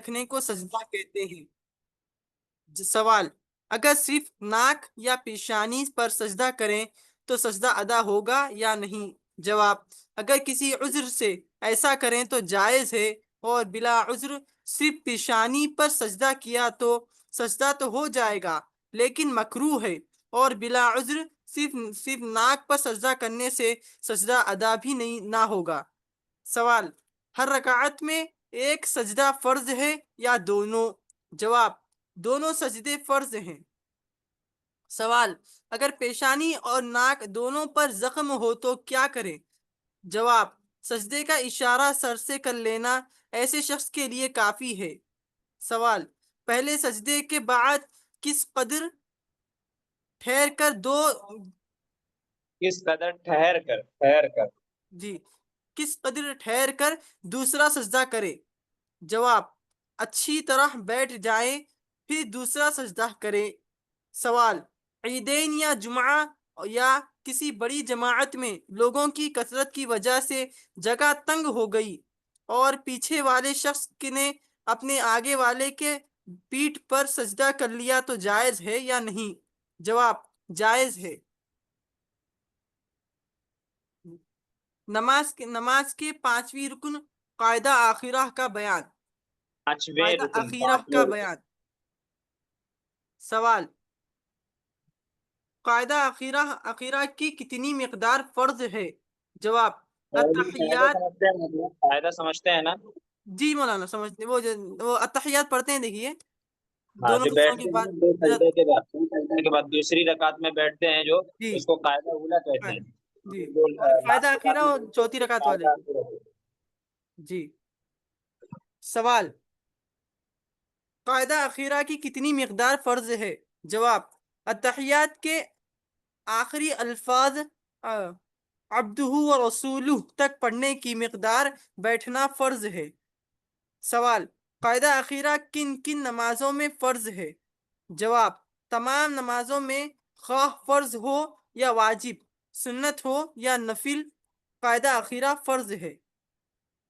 رکھنے کو سجدہ کہتے ہیں؟ سوال: اگر صرف ناک یا پیشانی پر سجدہ کریں تو سجدہ ادا ہوگا یا نہیں؟ جواب: اگر کسی عذر سے ایسا کریں تو جائز ہے، اور بلا عذر صرف پیشانی پر سجدہ کیا تو سجدہ تو ہو جائے گا لیکن مکروہ ہے، اور بلا عذر صرف ناک پر سجدہ کرنے سے سجدہ ادا بھی نہ ہوگا۔ سوال: ہر رکعت میں ایک سجدہ فرض ہے یا دونوں؟ جواب: دونوں سجدے فرض ہیں۔ سوال: اگر پیشانی اور ناک دونوں پر زخم ہو تو کیا کریں؟ جواب: سجدے کا اشارہ سر سے کر لینا ایسے شخص کے لیے کافی ہے۔ سوال: پہلے سجدے کے بعد کس قدر ٹھہر کر کس قدر ٹھہر کر جی کس قدر ٹھہر کر دوسرا سجدہ کرے؟ جواب: اچھی طرح بیٹھ جائیں پھر دوسرا سجدہ کرے۔ سوال: عیدین یا جمعہ یا کسی بڑی جماعت میں لوگوں کی کثرت کی وجہ سے جگہ تنگ ہو گئی اور پیچھے والے شخص نے اپنے آگے والے کے پیٹھ پر سجدہ کر لیا تو جائز ہے یا نہیں؟ جواب: جائز ہے۔ نماز کے پانچویں رکن قاعدہ آخرہ کا بیان۔ پانچویں رکن۔ سوال: قاعدہ آخرہ کی کتنی مقدار فرض ہے؟ جواب: التحیات۔ قاعدہ سمجھتے ہیں نا؟ جی مولانا سمجھتے، وہ التحیات پڑھتے ہیں، دیکھیے ہاں، دونوں جو رکوعوں کے بیٹھتے ہیں بعد۔ دو سجدے کے بعد، دو سجدے کے بعد دوسری رکعت میں بیٹھتے ہیں جو، جی اس کو قاعدہ اولا کہتے ہیں۔ جی، جو اور قاعدہ لاسٹ آخرہ رکعت اور میں چوتھی رکعت والے قاعدہ کو۔ آخرہ ہے۔ جی۔ سوال: قاعدہ آخرہ کی کتنی مقدار فرض ہے؟ جواب: التحیات کے آخری الفاظ عبدہ و رسولہ تک پڑھنے کی مقدار بیٹھنا فرض ہے۔ سوال: قاعدہ آخرہ کن کن نمازوں میں فرض ہے؟ جواب: تمام نمازوں میں، خواہ فرض ہو یا واجب، سنت ہو یا نفل، قاعدہ آخرہ فرض ہے۔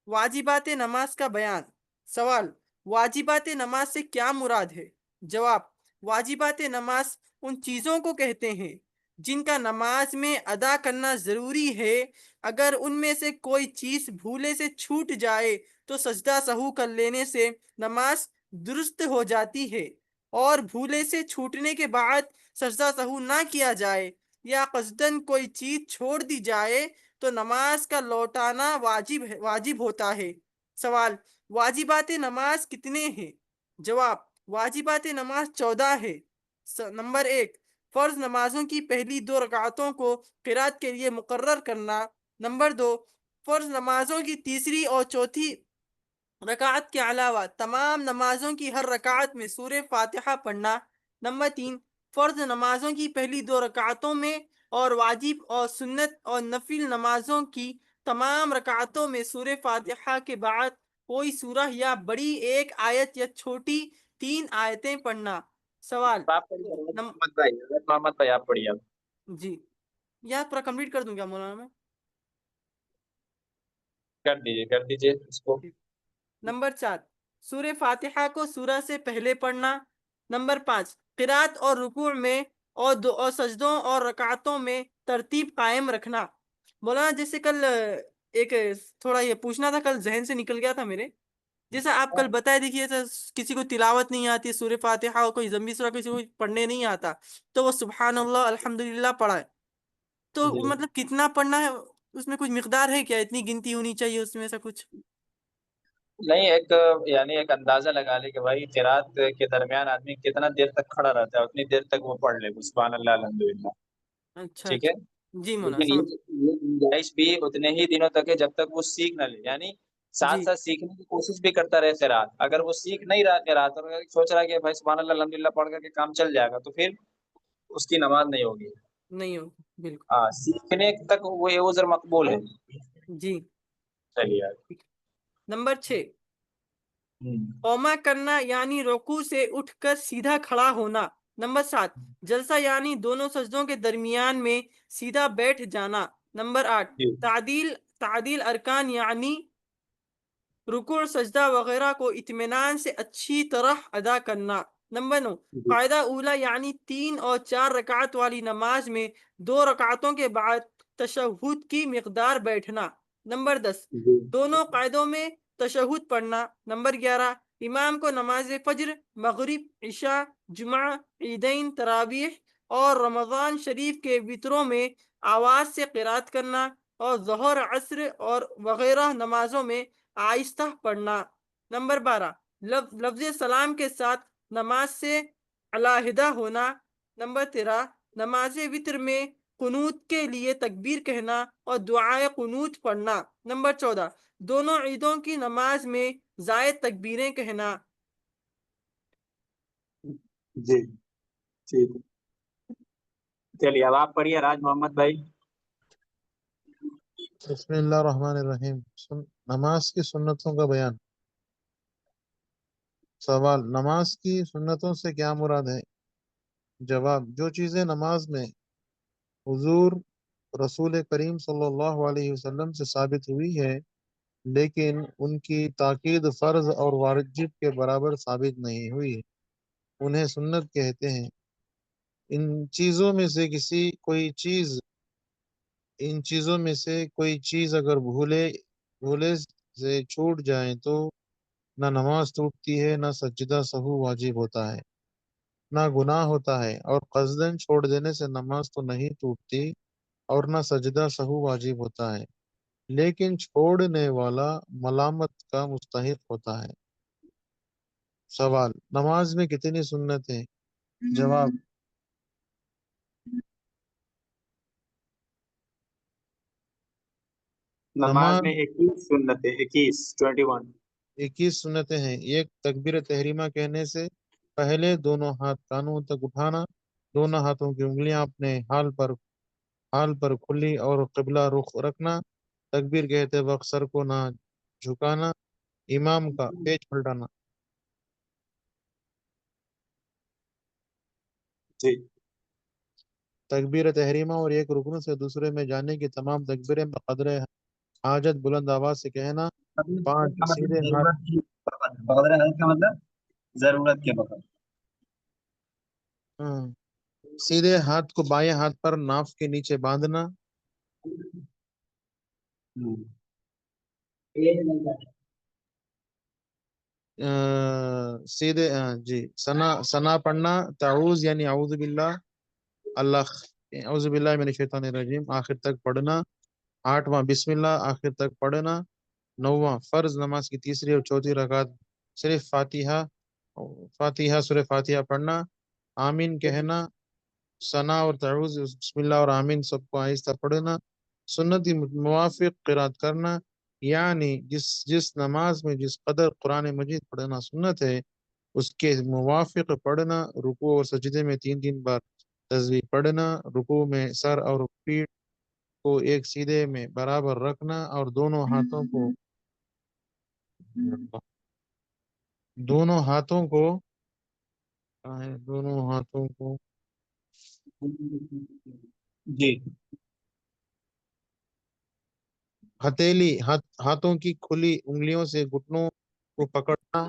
واجبات نماز کا بیان۔ سوال: واجبات نماز سے کیا مراد ہے؟ جواب: واجبات نماز ان چیزوں کو کہتے ہیں جن کا نماز میں ادا کرنا ضروری ہے۔ اگر ان میں سے کوئی چیز بھولے سے چھوٹ جائے تو سجدہ سہو کر لینے سے نماز درست ہو جاتی ہے، اور بھولے سے چھوٹنے کے بعد سجدہ سہو نہ کیا جائے یا قصداً کوئی چیز چھوڑ دی جائے تو نماز کا لوٹانا واجب ہوتا ہے۔ سوال: واجبات نماز کتنے ہیں؟ جواب: واجبات نماز 14 ہے۔ نمبر 1، فرض نمازوں کی پہلی 2 رکعتوں کو قرات کے لیے مقرر کرنا۔ نمبر 2، فرض نمازوں کی تیسری اور چوتھی رکعت کے علاوہ تمام نمازوں کی ہر رکعت میں سورہ فاتحہ پڑھنا۔ نمبر 3، فرض نمازوں کی پہلی 2 رکعتوں میں اور واجب اور سنت اور نفل نمازوں کی تمام رکعتوں میں سورہ فاتحہ کے بعد کوئی سورہ یا بڑی ایک آیت یا چھوٹی 3 آیتیں پڑھنا۔ سوال: آپ پڑھیے، محمد بھائی آپ پڑھیے۔ جی، یہاں پورا کمپلیٹ کر دوں گا مولانا میں؟ کر دیجیے اس کو۔ نمبر 4، سورہ فاتحہ کو سورہ سے پہلے پڑھنا۔ نمبر 5، قرات اور رکوع میں اور سجدوں اور رکعتوں میں ترتیب قائم رکھنا۔ مولانا جیسے کل ایک تھوڑا یہ پوچھنا تھا، کل ذہن سے نکل گیا تھا میرے، جیسا آپ کل بتائے، دیکھیے کسی کو تلاوت نہیں آتی سورہ فاتحہ، اور کوئی ضمی سورہ کسی کو پڑھنے نہیں آتا تو وہ سبحان اللہ الحمدللہ پڑھائے، تو جی، مطلب کتنا پڑھنا ہے؟ اس میں کچھ مقدار ہے کیا؟ اتنی گنتی ہونی چاہیے اس میں سے کچھ؟ نہیں، ایک اندازہ لگا لے کہ بھائی قرات کے درمیان آدمی کتنا دیر تک کھڑا رہتا ہے، اتنی دیر تک وہ پڑھ لے سبحان اللہ الحمدللہ۔ اچھا ٹھیک ہے، اچھا، جی مولانا لیکن سمجھ۔ یہ گنجائش بھی اتنے ہی دنوں تک ہے جب تک وہ سیکھ نہ لے، یعنی ساتھ جی ساتھ سیکھنے کی کوشش بھی کرتا رہے قرات۔ اگر وہ سیکھ نہیں رہا قرات اور سوچ رہا ہے کہ بھائی سبحان اللہ الحمدللہ پڑھ کر کے کام چل جائے گا، تو پھر اس کی نماز نہیں ہوگی۔ نہیں ہو، بالکل۔ ہاں، سیکھنے تک وہ عذر مقبول ہے۔ جی۔ چلیے نمبر 6، آگے۔ قوما کرنا یعنی رکوع سے اٹھ کر سیدھا کھڑا ہونا۔ نمبر 7، جلسہ یعنی دونوں سجدوں کے درمیان میں سیدھا بیٹھ جانا۔ نمبر 8، جی تعدیل ارکان یعنی رکوع سجدہ وغیرہ کو اطمینان سے اچھی طرح ادا کرنا۔ نمبر 9، جی قاعدہ اولا یعنی 3 اور 4 رکعت والی نماز میں 2 رکعتوں کے بعد تشہد کی مقدار بیٹھنا۔ نمبر 10، جی دونوں قاعدوں میں تشہد پڑھنا۔ نمبر 11، امام کو نماز فجر، مغرب، عشاء، جمعہ، عیدین، تراویح اور رمضان شریف کے وتروں میں آواز سے قرات کرنا، اور ظہر، عصر اور وغیرہ نمازوں میں آہستہ پڑھنا۔ نمبر 12، لفظ سلام کے ساتھ نماز سے علیحدہ ہونا۔ نمبر 13، نماز وتر میں قنوت کے لیے تکبیر کہنا اور دعائے قنوت پڑھنا۔ نمبر 14، دونوں عیدوں کی نماز میں زائد تکبیریں کہنا۔ جی ٹھیک ہے۔ چلیے اب آپ پڑھیے راج محمد بھائی۔ بسم اللہ الرحمن الرحیم۔ نماز کی سنتوں کا بیان۔ سوال: نماز کی سنتوں سے کیا مراد ہے؟ جواب: جو چیزیں نماز میں حضور رسول کریم صلی اللہ علیہ وسلم سے ثابت ہوئی ہے لیکن ان کی تاکید فرض اور واجب کے برابر ثابت نہیں ہوئی، انہیں سنت کہتے ہیں۔ ان چیزوں میں سے کوئی چیز اگر بھولے سے چھوٹ جائے تو نہ نماز ٹوٹتی ہے، نہ سجدہ سہو واجب ہوتا ہے، نہ گناہ ہوتا ہے، اور قصداً چھوڑ دینے سے نماز تو نہیں ٹوٹتی اور نہ سجدہ سہو واجب ہوتا ہے، لیکن چھوڑنے والا ملامت کا مستحق ہوتا ہے۔ سوال: نماز میں کتنی سنتیں؟ جواب: نماز نماز میں 21 سنتیں، 21 21 سنتیں ہیں۔ ایک، تکبیر تحریمہ کہنے سے پہلے دونوں ہاتھ کانوں تک اٹھانا، دونوں ہاتھوں کی انگلیاں اپنے حال پر کھلی اور قبلہ رخ رکھنا، تکبیر کہتے وقت سر کو نہ جھکانا، امام کا پیچ پلٹانا۔ جی تکبیر تحریمہ اور ایک رکن سے دوسرے میں جانے کی تمام تکبیریں بقدر حاجت بلند آواز سے کہنا۔ 5، سیدھے ہاتھ ضرورت کی وقت، بغیر حاجت کا مطلب ضرورت کے وقت۔ ہاں، سیدھے ہاتھ کو بائیں ہاتھ پر ناف کے نیچے باندھنا۔ سیدھے جی ثنا پڑھنا، تعوذ یعنی اعوذ باللہ، اللہ اعوذ باللہ من الشیطان الرجیم آخر تک پڑھنا۔ 8واں، بسم اللہ آخر تک پڑھنا۔ 9واں، فرض نماز کی تیسری اور چوتھی رکعت صرف فاتحہ سورہ فاتحہ پڑھنا۔ آمین کہنا، ثنا اور تعوذ، بسم اللہ اور آمین سب کو آہستہ پڑھنا۔ سنت موافق قرات کرنا، یعنی جس نماز میں جس قدر قرآن مجید پڑھنا سنت ہے اس کے موافق پڑھنا۔ رکوع اور سجدے میں 3 بار تسبیح پڑھنا، رکوع میں سر اور پیٹھ کو ایک سیدھے میں برابر رکھنا اور دونوں ہاتھوں کو جی ہاتھوں کی کھلی انگلیوں سے گھٹنوں کو پکڑنا۔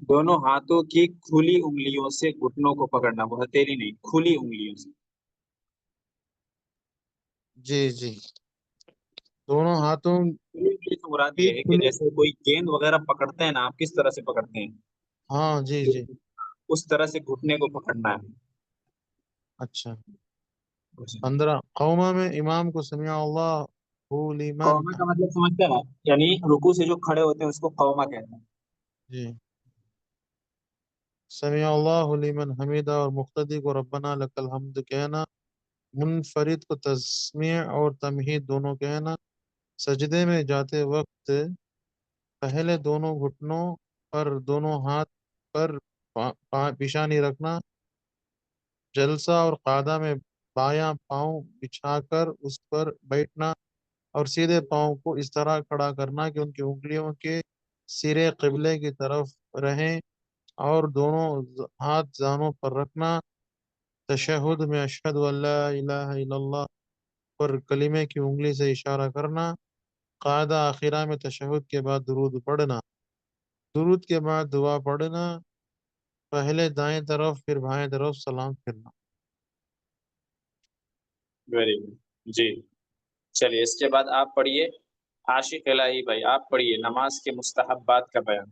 دونوں ہاتھوں کی کھلی انگلیوں سے گھٹنوں کو پکڑنا، وہ ہتھیلی نہیں، کھلی انگلیوں سے۔ جی جی، دونوں ہاتھوں کھلی انگلی سے مراد کی یہ ہے کہ کھلی، جیسے کوئی گیند وغیرہ پکڑتے ہیں نا، آپ کس طرح سے پکڑتے ہیں، ہاں جی جی، اس طرح سے گھٹنے کو پکڑنا ہے۔ اچھا۔ 15، قوما میں امام کو سمع اللہ لمن، قوما کا مطلب سمجھتے ہیں، یعنی رکوع سے جو کھڑے ہوتے ہیں اس کو قوما کہتے ہیں۔ جی، سمع اللہ لمن حمیدہ اور مقتدی کو ربنا لک الحمد کہنا، منفرد کو تسمیع اور تمہید دونوں کہنا، سجدے میں جاتے وقت پہلے دونوں گھٹنوں پر دونوں ہاتھ پر پیشانی رکھنا، جلسہ اور قعدہ میں بایاں پاؤں بچھا کر اس پر بیٹھنا اور سیدھے پاؤں کو اس طرح کھڑا کرنا کہ ان کی انگلیوں کے سرے قبلے کی طرف رہیں اور دونوں ہاتھ زانوں پر رکھنا، تشہد میں اشہد ان لا الہ الا اللہ پر کلمے کی انگلی سے اشارہ کرنا، قاعدہ آخرہ میں تشہد کے بعد درود پڑھنا، درود کے بعد دعا پڑھنا، پہلے دائیں طرف پھر بائیں طرف سلام پھرنا۔ ویری گڈ جی، چلیے اس کے بعد آپ پڑھیے عاشق الہی بھائی، آپ پڑھیے نماز کے مستحبات کا بیان۔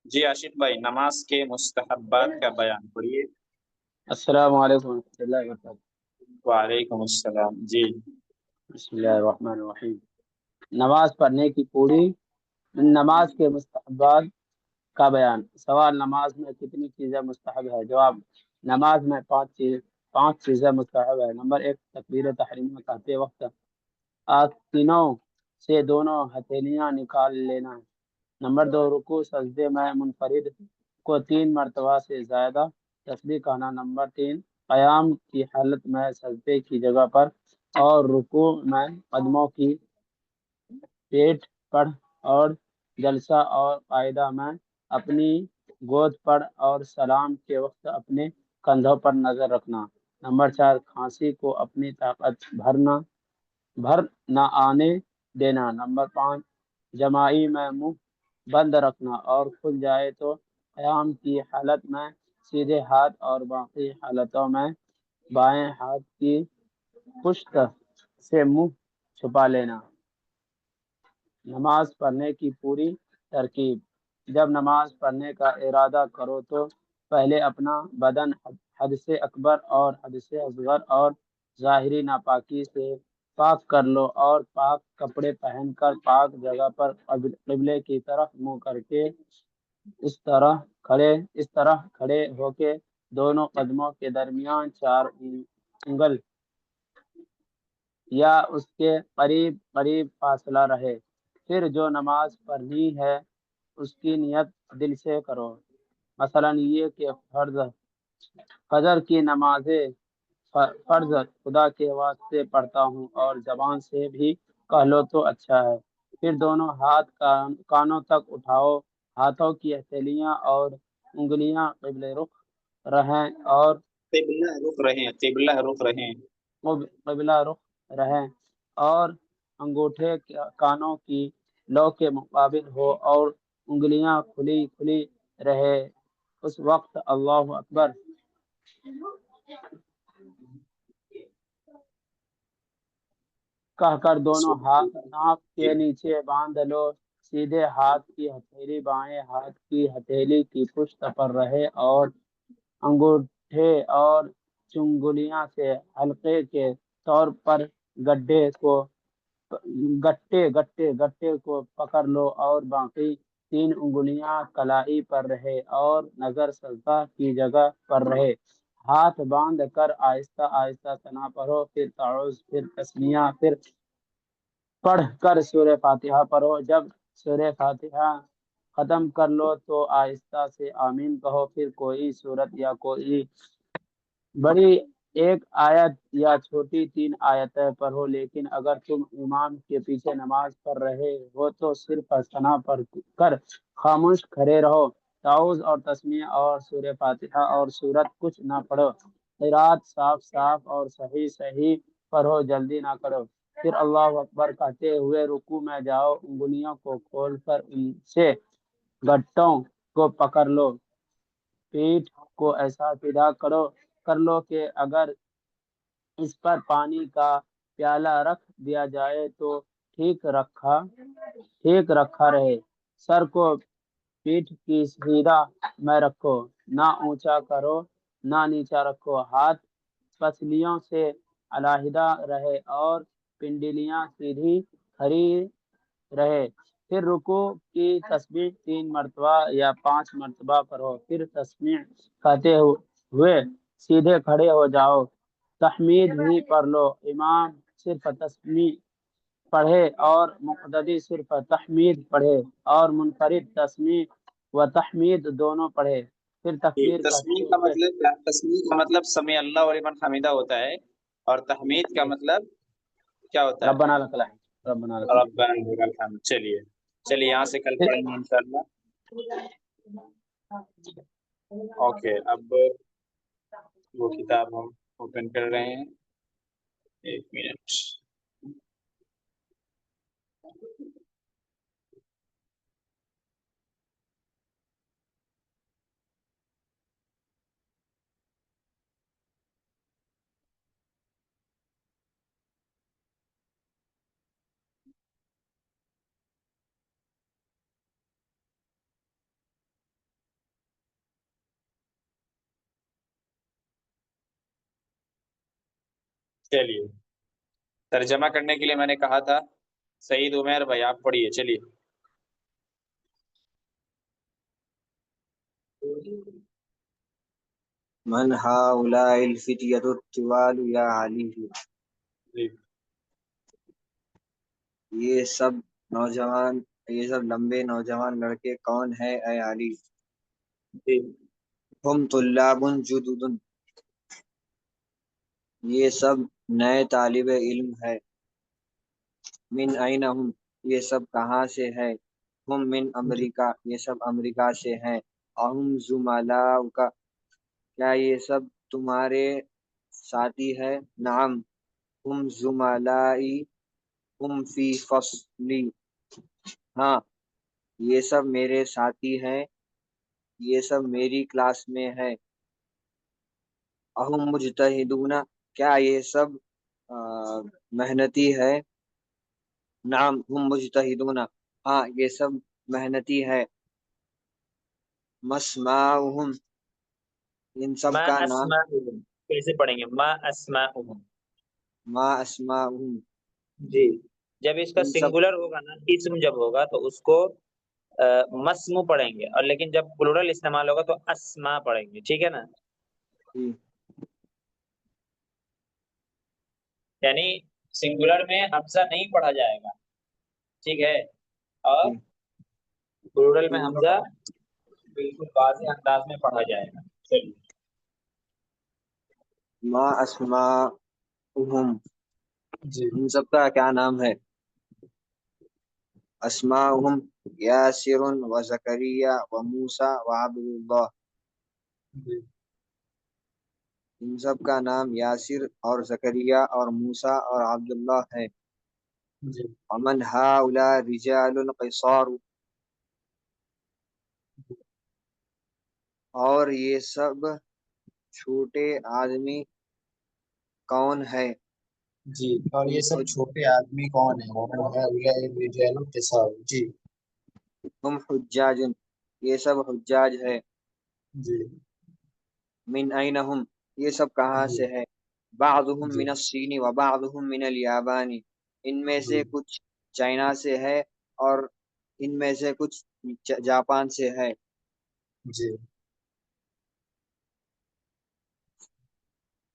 جی عاشق بھائی، نماز کے مستحبات کا بیان پڑھیے۔ السلام علیکم ورحمۃ اللہ وبرکاتہ۔ وعلیکم السلام جی۔ بسم اللہ الرحمن الرحیم۔ نماز پڑھنے کی پوری نماز کے مستحبات کا بیان۔ سوال، نماز میں کتنی چیزیں مستحب ہے؟ جواب، نماز میں پانچ چیزیں مستحب ہے۔ نمبر 1، تکبیر تحریمہ کہتے وقت آستینوں سے دونوں ہتھیلیاں نکال لینا۔ نمبر 2، رکوع سجدے میں منفرد کو 3 مرتبہ سے زائدہ تسبیح کہنا۔ نمبر 3، قیام کی حالت میں سجدے کی جگہ پر اور رکوع میں قدموں کی پیٹ پر اور جلسہ اور قاعدہ میں اپنی گود پر اور سلام کے وقت اپنے کندھوں پر نظر رکھنا۔ نمبر 4، کھانسی کو اپنی طاقت بھر نہ آنے دینا۔ نمبر 5، جماعی میں منہ بند رکھنا اور کھل جائے تو قیام کی حالت میں سیدھے ہاتھ اور باقی حالتوں میں بائیں ہاتھ کی پشت سے منہ چھپا لینا۔ نماز پڑھنے کی پوری ترکیب۔ جب نماز پڑھنے کا ارادہ کرو تو پہلے اپنا بدن حدث اکبر اور حدث اصغر اور ظاہری ناپاکی سے پاک کر لو اور پاک کپڑے پہن کر پاک جگہ پر قبلے کی طرف منہ کر کے اس طرح کھڑے ہو کے دونوں قدموں کے درمیان 4 انگل یا اس کے قریب فاصلہ رہے۔ پھر جو نماز پڑھنی ہے اس کی نیت دل سے کرو، مثلا یہ کہ فجر کی نماز فرض خدا کے واسطے پڑھتا ہوں اور زبان سے بھی کہہ لو تو اچھا ہے۔ پھر دونوں ہاتھ کانوں تک اٹھاؤ، ہاتھوں کی ہتھیلیاں اور انگلیاں قبلہ رخ رہیں اور قبلہ رخ رہیں اور انگوٹھے کانوں کی لو کے مقابل ہو اور انگلیاں کھلی رہے۔ اس وقت اللہ اکبر کہہ کر دونوں ہاتھ ناک کے نیچے باندھ لو۔ سیدھے ہاتھ کی ہتھیلی بائیں ہاتھ کی ہتھیلی کی پشت پر رہے اور انگوٹھے اور چنگلیاں سے حلقے کے طور پر گٹے کو پکڑ لو اور باقی 3 انگلیاں کلائی پر رہے اور نظر سجدہ کی جگہ پر رہے۔ ہاتھ باندھ کر آہستہ آہستہ ثنا پڑھو، پھر تعوذ، پھر تسمیہ، پھر پڑھ کر سورہ فاتحہ پڑھو۔ جب سورہ فاتحہ ختم کر لو تو آہستہ سے آمین کہو، پھر کوئی سورت یا کوئی بڑی 1 آیت یا چھوٹی 3 آیتیں پڑھو، لیکن اگر تم امام کے پیچھے نماز پڑھ رہے ہو تو صرف ثنا پڑھ کر خاموش کھڑے رہو، تعوذ اور تسمیہ اور سورہ فاتحہ اور سورت کچھ نہ پڑھو، قرات صاف اور صحیح پڑھو، جلدی نہ کرو۔ پھر اللہ اکبر کہتے ہوئے رکوع میں جاؤ، انگلیوں کو کھول کر ان سے گٹوں کو پکڑ لو، پیٹھ کو ایسا سیدھا کر لو کہ اگر اس پر پانی کا پیالہ رکھ دیا جائے تو ٹھیک رکھا رہے۔ سر کو پیٹھ کی سیدھا میں رکھو، نہ اونچا کرو نہ نیچا رکھو، ہاتھ پسلیوں سے علیحدہ رہے اور پنڈلیاں سیدھی کھڑی رہے۔ پھر رکوع کی تسبیح 3 مرتبہ یا 5 مرتبہ پڑھو، پھر تسبیح کہتے ہوئے سیدھے کھڑے ہو جاؤ، تحمید بھی پڑھ لو، امام صرف تسبیح پڑھے اور مقتدی صرف تحمید پڑھے اور منفرد تسبیح و تحمید دونوں پڑھے، پھر تکبیر تسمیہ کا مطلب سمع اللہ لمن حمیدہ ہوتا ہے، اور تحمید کا مطلب کیا ہوتا ہے؟ ربنا لک الحمد، ربنا لک الحمد۔ ربنا لک الحمد۔ چلیے یہاں سے کل پڑھیں گے انشاءاللہ۔ اوکے، اب وہ کتاب ہم اوپن کر رہے ہیں، 1 منٹ۔ چلیے، ترجمہ کرنے کے لیے میں نے کہا تھا سعید عمیر بھائی آپ پڑھیے، چلیے۔ من هؤلاء الفتية الطوال يا علی، جی یہ سب لمبے نوجوان لڑکے کون ہیں اے علی؟ جی ہم طلاب جدد، یہ سب نئے طالب علم ہے۔ من این ہم، یہ سب کہاں سے ہے؟ ہم من امریکہ، یہ سب امریکہ سے ہیں۔ اہم زملاؤک، کیا یہ سب تمہارے ساتھی ہے؟ نعم ہم زملائی، ہم فی فصلی، ہاں یہ سب میرے ساتھی ہیں، یہ سب میری کلاس میں ہے۔ اہم مجتہدون، کیا یہ سب محنتی ہے؟ نعم ہم مجتہدون، ہاں یہ سب محنتی ہے۔ مسمعہم، ان سب ما کا نام، اسماءہم، کیسے پڑھیں گے؟ ما اسماءہم، ما اسمعہم، جی جب اس کا ان سب، سنگولر ہوگا نا، اسم جب ہوگا تو اس کو مسمو پڑھیں گے، اور لیکن جب پلورل استعمال ہوگا تو اسما پڑھیں گے، ٹھیک ہے نا؟ یعنی سنگولر میں حمزہ نہیں پڑھا جائے گا، ٹھیک ہے، اور پلورل میں حمزہ بالکل واضح انداز میں پڑھا جائے گا۔ چلیے، ما اسمعہم، جی ان سب کا کیا نام ہے؟ اسمعہم یاسر و زکریا و موسیٰ و عبداللہ، جی ان سب کا نام یاسر اور زکریا اور موسیٰ اور عبداللہ ہے۔ جی ومن هؤلاء رجال قصار، اور یہ سب چھوٹے آدمی کون ہے؟ جی، اور یہ سب چھوٹے آدمی کون ہیں؟ ومن هؤلاء الرجال قصار، جی ہم حجاج، یہ سب حجاج ہے۔ جی من این ہم، یہ سب کہاں جی سے ہے؟ بعضهم جی من الصین و بعضهم من الیابان، ان میں جی سے کچھ چائنا سے ہے اور ان میں سے کچھ جاپان سے ہے۔ جی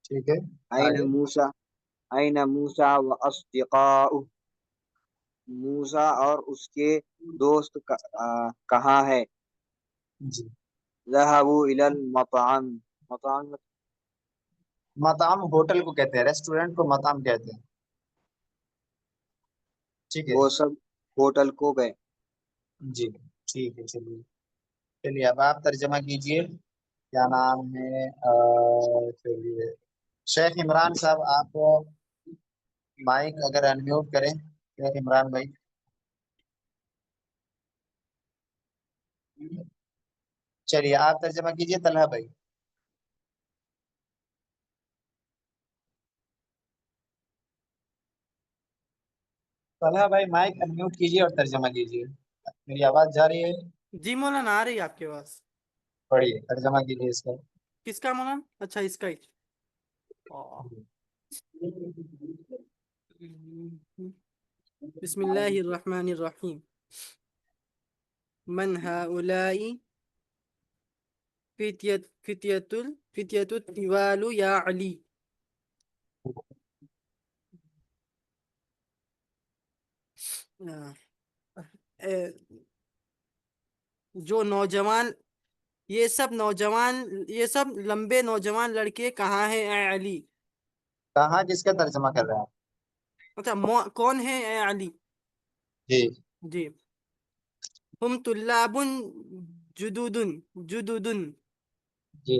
ٹھیک ہے، این آگے موسیٰ، این موسیٰ و اصدقاؤہ، موسیٰ اور اس کے دوست کہاں ہے؟ جی۔ ذهبوا الی المطعم، مطعم مطعم ہوٹل کو کہتے ہیں، ریسٹورینٹ کو مطعم کہتے ہیں، ٹھیک ہے وہ سب ہوٹل کو گئے۔ جی ٹھیک ہے، چلیے چلیے اب آپ ترجمہ کیجئے، کیا نام ہے؟ چلیے شیخ عمران صاحب آپ مائک اگر انمیوٹ کریں، شیخ عمران بھائی۔ چلیے آپ ترجمہ کیجئے، طلحہ بھائی۔ طلحہ بھائی مائک انمیوٹ کیجئے اور ترجمہ کیجئے، میری آواز جا رہی ہے؟ جی مولانا آ رہی ہے آپ کے پاس؟ پڑھیے، ترجمہ کیجئے اس کا۔ کس کا مولانا؟ اچھا اس کا ہی۔ بسم اللہ الرحمن الرحیم۔ من هؤلاء فتية الطوال یا علی، جو نوجوان، یہ سب لمبے نوجوان لڑکے کہاں ہیں اے علی؟ کہاں کس کا ترجمہ کر رہے ہیں آپ؟ اچھا کون ہے اے علی؟ جی جی ہم طلاب جدد، جی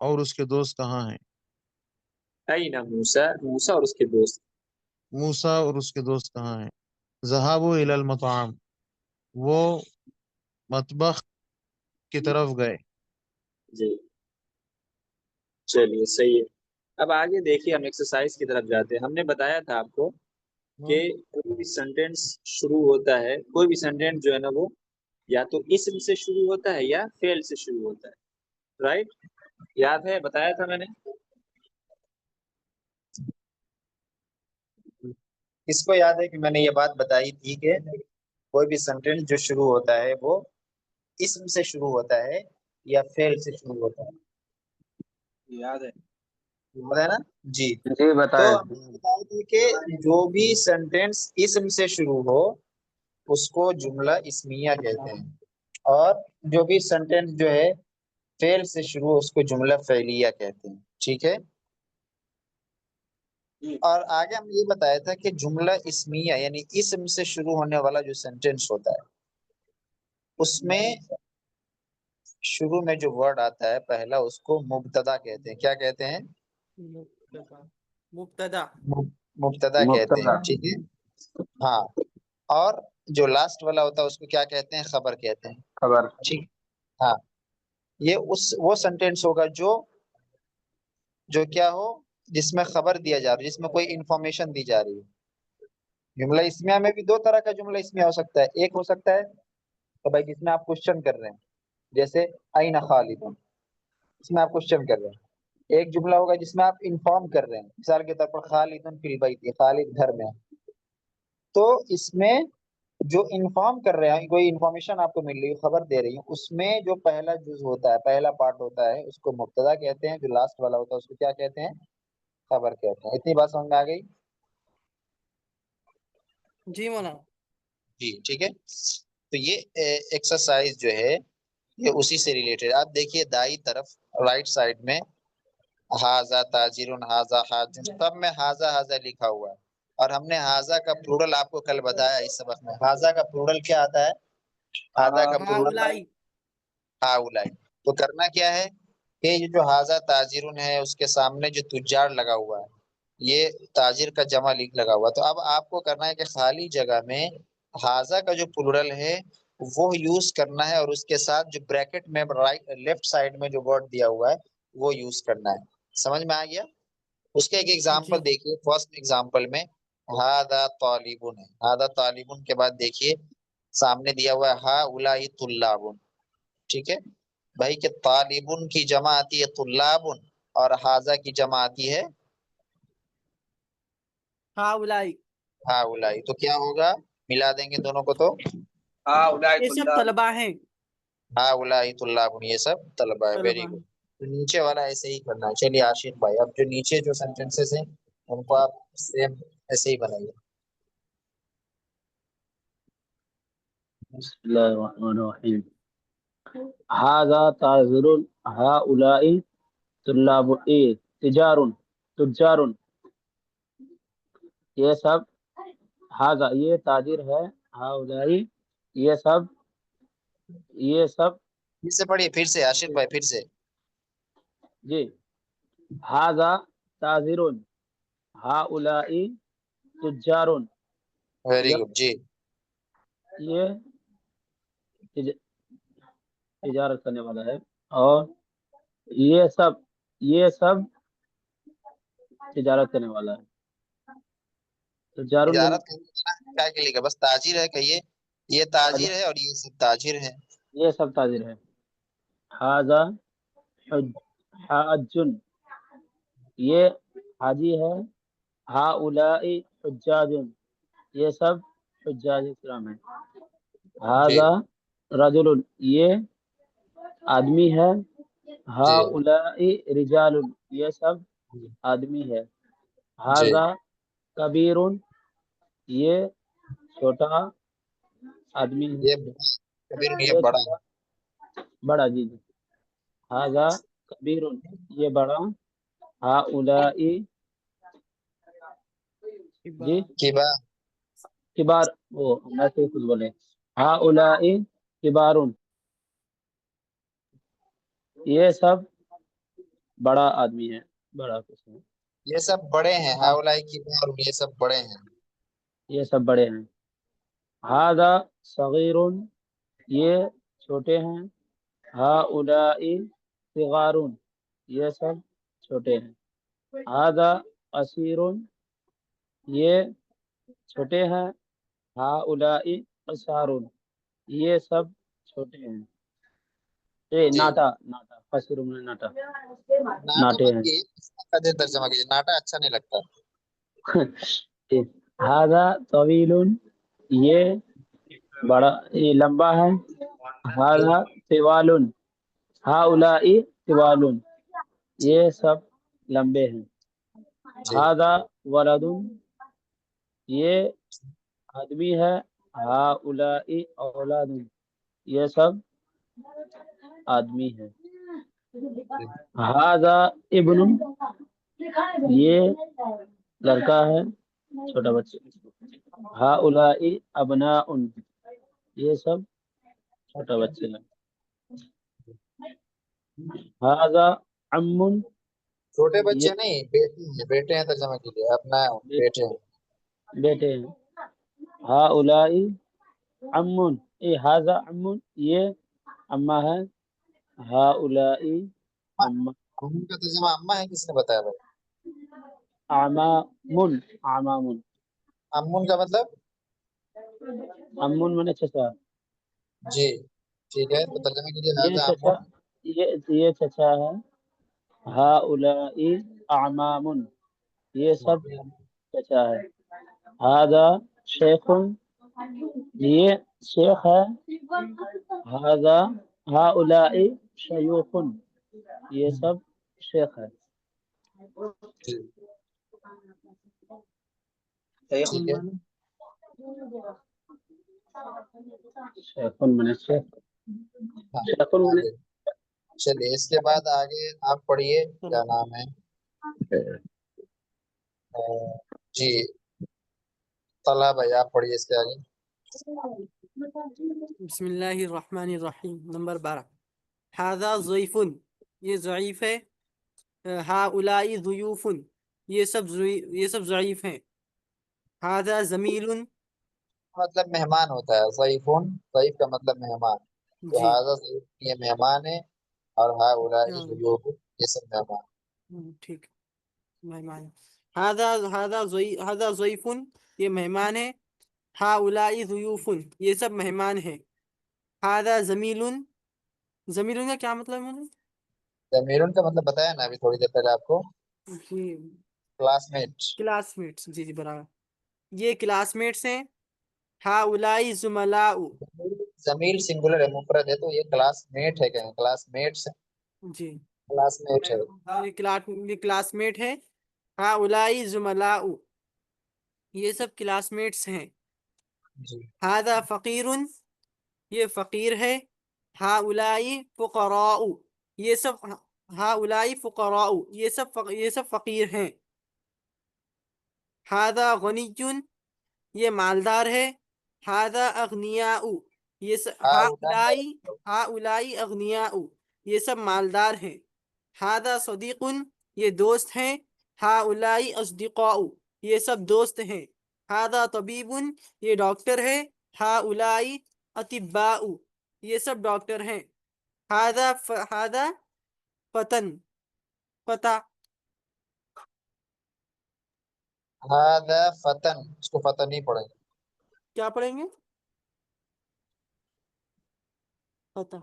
اور اس کے دوست کہاں ہیں؟ این موسیٰ، موسیٰ اور اس کے دوست. موسیٰ اور اس کے دوست کہاں ہیں؟ ذہابوا الی المطعم، وہ مطبخ کی طرف گئے. جی چلیے صحیح ہے. اب آگے دیکھیے ہم ایکسرسائز کی طرف جاتے ہیں. ہم نے بتایا تھا آپ کو کہ کوئی بھی سینٹینس شروع ہوتا ہے، کوئی بھی سینٹینس جو ہے نا وہ یا تو اسم سے شروع ہوتا ہے یا فعل سے شروع ہوتا ہے. رائٹ، یاد ہے بتایا تھا میں نے. اس کو یاد ہے کہ میں نے یہ بات بتائی تھی کہ کوئی بھی سینٹینس جو شروع ہوتا ہے وہ اسم سے شروع ہوتا ہے یا فعل سے شروع ہوتا ہے. یاد ہے. ہے نا جی. جی تو بتائیں. ہم نے بتایا تھی کہ جو بھی سینٹینس اسم سے شروع ہو اس کو جملہ اسمیہ کہتے ہیں، اور جو بھی سینٹینس جو ہے فعل سے شروع ہو اس کو جملہ فعلیہ کہتے ہیں. ٹھیک ہے. اور آگے ہم یہ بتایا تھا کہ جملہ اسمیہ یعنی اسم سے شروع ہونے والا جو سینٹینس ہوتا ہے اس میں شروع میں جو ورڈ آتا ہے پہلا اس کو مبتدا کہتے ہیں. کیا کہتے ہیں؟ مبتدا. مبتدا کہتے ہیں. مبتدا. ٹھیک ہے. ہاں، اور جو لاسٹ والا ہوتا ہے اس کو کیا کہتے ہیں؟ خبر کہتے ہیں. خبر. ٹھیک. ہاں، یہ وہ سینٹینس ہوگا جو کیا ہو، جس میں خبر دیا جا رہا ہے، جس میں کوئی انفارمیشن دی جا رہی ہے. جملہ اسمیہ میں بھی دو طرح کا جملہ اسمیہ ہو سکتا ہے. ایک ہو سکتا ہے تو بھائی جس میں آپ کوشچن کر رہے ہیں، جیسے این خالد، اس میں آپ کوشچن کر رہے ہیں. ایک جملہ ہوگا جس میں آپ انفارم کر رہے ہیں، مثال کے طور پر خالد فی البیت، خالد گھر میں. تو اس میں جو انفارم کر رہے ہیں، کوئی انفارمیشن آپ کو مل رہی ہے، خبر دے رہی ہے، اس میں جو پہلا جز ہوتا ہے، پہلا پارٹ ہوتا ہے اس کو مبتدا کہتے ہیں. جو لاسٹ والا ہوتا ہے اس کو کیا کہتے ہیں؟ خبر کہتے ہیں. اتنی بات سمجھ میں آ گئی؟ جی مولانا. جی ٹھیک ہے. تو یہ ایکسرسائز جو ہے یہ اسی سے ریلیٹڈ. آپ دیکھیے دائیں طرف رائٹ سائڈ میں ہاذا تاجر، ہاذا حاج، سب میں ہاذا ہاذا لکھا ہوا ہے. اور ہم نے ہاذا کا پلورل آپ کو کل بتایا اس سبق میں. ہاذا کا پلورل کیا آتا ہے؟ ہاذا کا پلورل ہاؤلائی. ہاؤلائی. تو کرنا کیا ہے کہ یہ جو ہاذا تاجرن ہے اس کے سامنے جو تجار لگا ہوا ہے، یہ تاجر کا جمع لگا ہوا. تو اب آپ کو کرنا ہے کہ خالی جگہ میں ہاذا کا جو پلورل ہے وہ یوز کرنا ہے، اور اس کے ساتھ جو بریکٹ میں لیفٹ سائڈ میں جو ورڈ دیا ہوا ہے وہ یوز کرنا ہے. سمجھ میں آ گیا؟ اس کا ایک ایگزامپل جی. دیکھیے. فرسٹ ایگزامپل میں ہاذا طالبن ہے. ہاذا طالبن کے بعد دیکھیے سامنے دیا ہوا ہے ہا اولائی طلابن. ٹھیک ہے بھائی، کہ طالبن کی جمع آتی ہے طلابن اور ہاذا کی جمع آتی ہے ہاؤلائی. ہا اولائی. تو کیا ہوگا؟ ملا دیں گے دونوں کو تو یہ سب طلبہ ہیں. ہا اولائی طلابن، یہ سب طلبہ ہے. ویری طلبہ گڈ. ہیں. تو نیچے والا ایسے ہی کرنا ہے. چلیے عاشق بھائی، اب جو نیچے جو سینٹینسز ہیں ان کو آپ سیم ایسے ہی بنائیے. بسم اللہ الرحمن الرحیم. هذا تاجر، هؤلاء طلاب، تجار. یہ سب، هذا یہ تاجر ہے، هؤلاء یہ سب پھر سے پڑھیے، پھر سے عاشق بھائی، پھر سے. جی. هذا تاجر، هؤلاء تجار. Very good. جی یہ تجارت کرنے والا ہے، اور یہ سب تجارت کرنے والا ہے. تجار تجارت کیا کے لیے؟ بس تاجر ہے کہیے. یہ تاجر ہے اور یہ سب تاجر ہے. یہ سب تاجر ہے. هذا حاج، یہ حاجی ہے. هؤلاء حجاج، یہ سب حجاج کرام ہے. جی هذا رجل، یہ آدمی ہے. جی هؤلاء رجال، یہ سب آدمی ہے. جی هذا کبیر، یہ چھوٹا آدمی ہے. یہ کبیر یہ یہ بڑا چھوٹا بڑا. جی جی. هذا کبیر، یہ بڑا. هؤلاء جی کبا. کبار، وہ میں سے خود بولے. هؤلاء کبار، یہ سب بڑا آدمی ہے، بڑا کچھ ہے، یہ سب بڑے ہیں، ہاؤلائی کبار، یہ سب بڑے ہیں. یہ سب بڑے ہیں. ہذا صغیر، یہ چھوٹے ہیں. ہؤلاء صغار، یہ سب چھوٹے ہیں. ہذا قصیر، یہ چھوٹے ہیں. ہؤلاء قصار، یہ سب چھوٹے ہیں. جی. ناٹا، ناٹا قصیر میں ناٹا، ناٹا ناٹے مت ہیں. کی اس کا قدر ترجمہ کیجیے، ناٹا اچھا نہیں لگتا. ہذا طویل، یہ بڑا، یہ لمبا ہے. جی. ہذا طوال، ہؤلاء طوال، یہ سب لمبے ہیں. جی. ہذا ولد، یہ آدمی ہے. ہؤلاء اولاد، یہ سب آدمی ہے. جی. ہذا ابن، یہ لڑکا ہے، چھوٹا بچہ. ہؤلاء ابناء، یہ سب چھوٹا بچے ہیں. ہذا عم، چھوٹے یہ بچے نہیں، بیٹے ہیں، بیٹے ہیں ترجمہ کیجیے، اپنا بیٹے ہیں. بیٹے ہیں. ہؤلاء عم، ہذا عم، یہ اماں ہے. ہؤلاء اماں. ہم کا ترجمہ اما ہے، کس نے بتایا بھائی؟ اعمام، اعمام. امن کا مطلب؟ امن میں چچا. جی ٹھیک ہے، تو ترجمہ کیجیے یہ ہذا چچا، امن. یہ چچا ہے. ہؤلاء اعمام، یہ سب چچا ہے. ہذا شیخ، یہ شیخ ہے. ہذا ہؤلاء شیوخ، یہ سب شیخ ہے. جی شیخ ٹھیک ہے. شیخ من شیخ، ہاں شیخ من. آگے چلیے، اس کے بعد آگے آپ پڑھیے، کیا نام ہے؟ جی طلحہ بھائی آپ پڑھیے اس کے آگے. بسم اللہ الرحمن الرحیم. نمبر 12. ہذا ضیف، یہ ضعیف ہے. ہؤلاء ضیوف، یہ سب ضعیف ہیں. ہذا زمیل، مطلب مہمان ہوتا ہے ضیفون، ضیف کا مطلب مہمان. تو جی ہذا ضیف یہ مہمان ہے، اور ہؤلاء ضیوف یہ سب مہمان. ٹھیک مہمان. ہذا ضیف، یہ مہمان ہے. ہؤلاء ضیوف، یہ سب مہمان ہیں. ہذا زمیل، زمیل کا کیا مطلب ہے؟ ضمیرن کا مطلب بتایا نا ابھی تھوڑی دیر پہلے آپ کو، جی کلاس میٹ. کلاس میٹس، جی جی برابر، یہ کلاس میٹس ہیں. ہؤلاء زملاء، ضمیر سنگولر ہے، مفرد ہے، تو یہ کلاس میٹ ہے، کہیں کلاس میٹس، جی کلاس میٹ ہے. یہ کلاس میٹ ہے. ہؤلاء زملاء، یہ سب کلاس میٹس ہیں. جی ہذا فقیر، یہ فقیر ہے. ہؤلاء فقراء، یہ سب ہؤلاء فقراء، یہ سب فقیر ہیں. ہذا غنی، یہ مالدار ہے. ہذا اغنیاء، یہ ہؤلاء ہؤلاء اغنیاء، یہ سب مالدار ہیں. ہذا صدیق، یہ دوست ہیں. ہؤلاء اصدقاء، یہ سب دوست ہیں. ہذا طبیب، یہ ڈاکٹر ہے. ہؤلاء اطباء، یہ سب ڈاکٹر ہیں. ہذا فتن، پتہ. ہذا فتن، اس کو فتن نہیں پڑھیں گے. کیا پڑھیں گے؟ پتہ.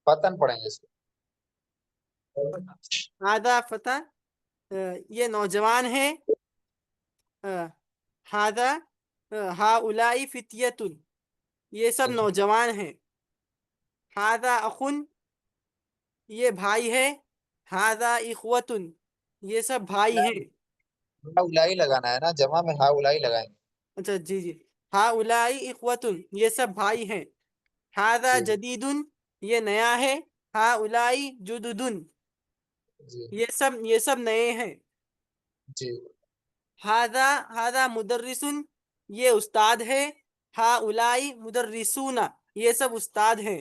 فتن پڑھیں گے اس کو. ہذا فتح، یہ نوجوان ہے. ہذا ہؤلاء فتیۃ، یہ سب نوجوان ہیں. ہذا اخ، یہ بھائی ہے. ہذا اخوۃ، یہ سب بھائی ہیں. ہؤلاء لگانا ہے نا، جمع میں ہؤلاء لگائیں گے. اچھا جی جی. ہؤلاء اخوۃ، یہ سب بھائی ہیں. ہذا جی جدید، یہ نیا ہے. ہؤلاء جدد، جی یہ سب نئے ہیں. جی ہذا مدرس، یہ استاد ہے. ہؤلاء مدرسون، یہ سب استاد ہیں.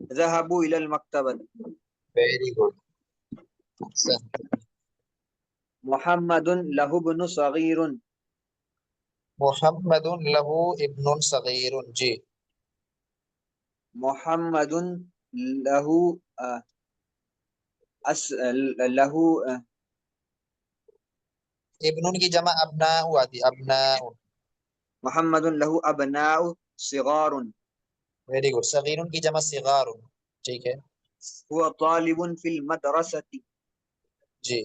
ذهبوا إلى المكتبة. Very good. محمد له ابن صغير. محمد له ابن صغیر. جی. محمد له له ابن کی جمع ابناء آتی. ابناء. محمد له أبناء صغار. Very good. صغیر کی جمع صغار. ٹھیک ہے. هو طالب في المدرسة. جی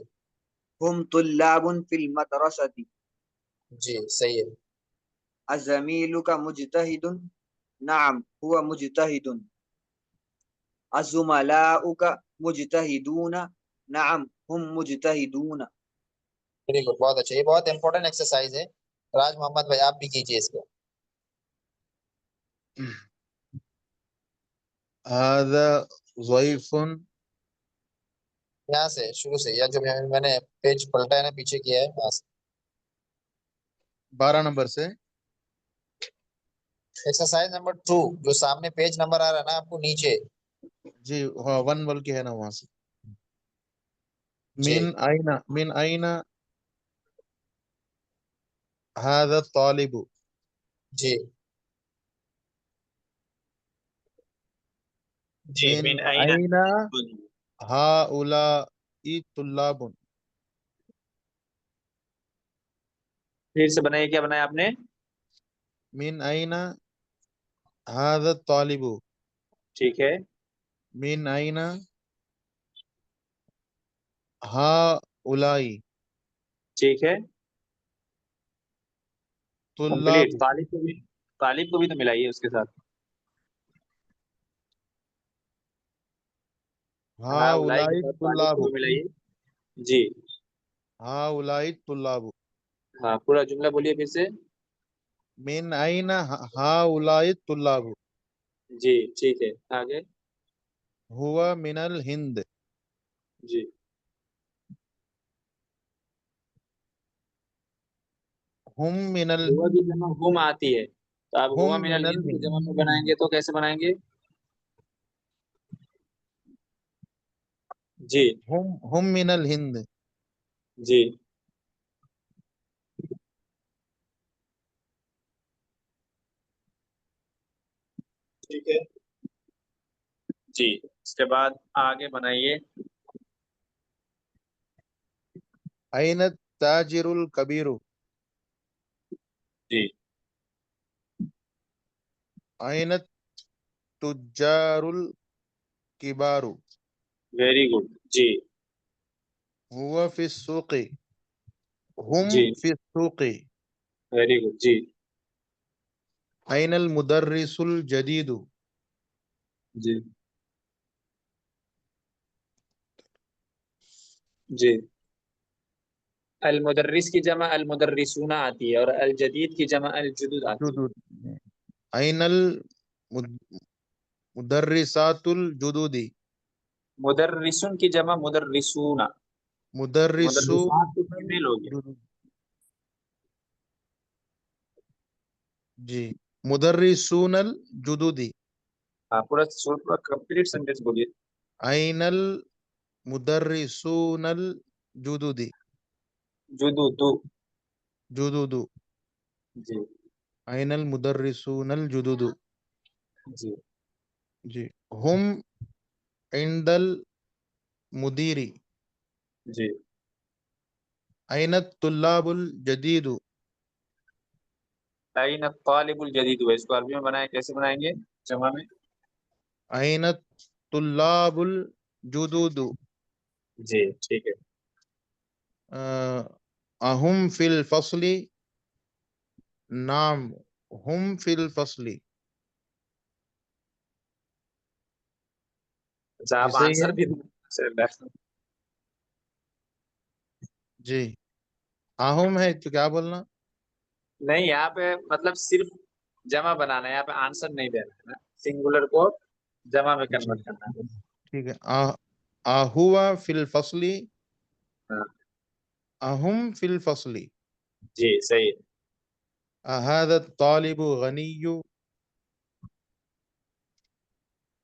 هم طلاب في المدرسة. جی صحیح ہے. الزميلك مجتهد. نعم هو مجتهد. الزملاؤك مجتهدون. نعم هم مجتهدون. Very good. بہت اچھا. یہ بہت امپورٹنٹ ایکسرسائز ہے. راج محمد بھائی آپ بھی کیجیے اس کو. هذا ضيف. یہاں سے شروع سے، یا جو میں نے پیج پلٹا ہے نا پیچھے کیا ہے وہاں سے. 12 نمبر سے. ایکسرسائز نمبر 2 جو سامنے پیج نمبر آ رہا ہے نا آپ کو نیچے. جی ہاں 1 بلکہ ہے نا وہاں سے. جی من أين هذا الطالب. جی من أين هؤلاء طلاب. پھر سے بنائیے، کیا بنایا آپ نے؟ من أين هذا الطالب. ٹھیک ہے. من أين هؤلاء ٹھیک ہے طلاب. کمپلیٹ. طالب کو بھی تو ملائیے اس کے ساتھ. ہؤلاء کے هؤلاء ساتھ طالب طلاب. کو بھی ملائیے. جی هؤلاء طلاب. ہاں پورا جملہ بولیے پھر سے. من أين هؤلاء طلاب. جی ٹھیک ہے آگے. هو من الهند. جی هم من ہوا کی جمع ہم آتی ہے، تو آپ ہوا هم من من الہند کی الهند. جمع میں بنائیں گے تو کیسے بنائیں گے؟ جی هم من الهند. جی ٹھیک ہے. جی اس کے بعد آگے بنائیے. أين التاجر الكبير. جی أين التجار الكبار. Very good. جی هو في السوق. هم جی في السوق. Very good. جی أين المدرس الجديد. جی جی المدرس کی جمع المدرسون آتی ہے اور الجدید کی جمع الجدد آتی ہے. جدد. أين المدرسات الجدد. مدرسون کی جمع مدرسون. مدرسو مدرسات تو فیمیل ہو گیا. جدد. جی مدرسون الجدد. پورا کمپلیٹ سینٹینس بولیے. أين المدرسون الجدد. جدود. جدد. جی أين المدرسون الجدد. جی جی هم عند المدير. جی أين الطلاب الجديد. أين الطالب الجديد ہے، اس کو عربی میں بنائیں، کیسے بنائیں گے جمع میں؟ أين الطلاب الجدد. جی ٹھیک ہے. أهم في الفصل. نعم هم في الفصل. اچھا جی آپ صحیح آنسر ہے. بھی جی أهم ہے تو کیا بولنا. نہیں، یہاں پہ مطلب صرف جمع بنانا ہے، یہاں پہ آنسر نہیں دینا ہے نا، سنگولر کو جمع میں جی کنورٹ کرنا ہے. ٹھیک ہے. أهو في الفصل. ہاں أهم في الفصل. جی صحیح ہے. هذا الطالب غني.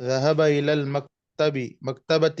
ذهب إلى المكتب مكتبة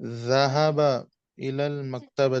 ذهب إلى المكتبة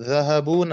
ذهبون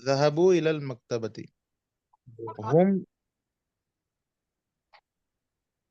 ذهبوا إلى المكتبة هم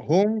هم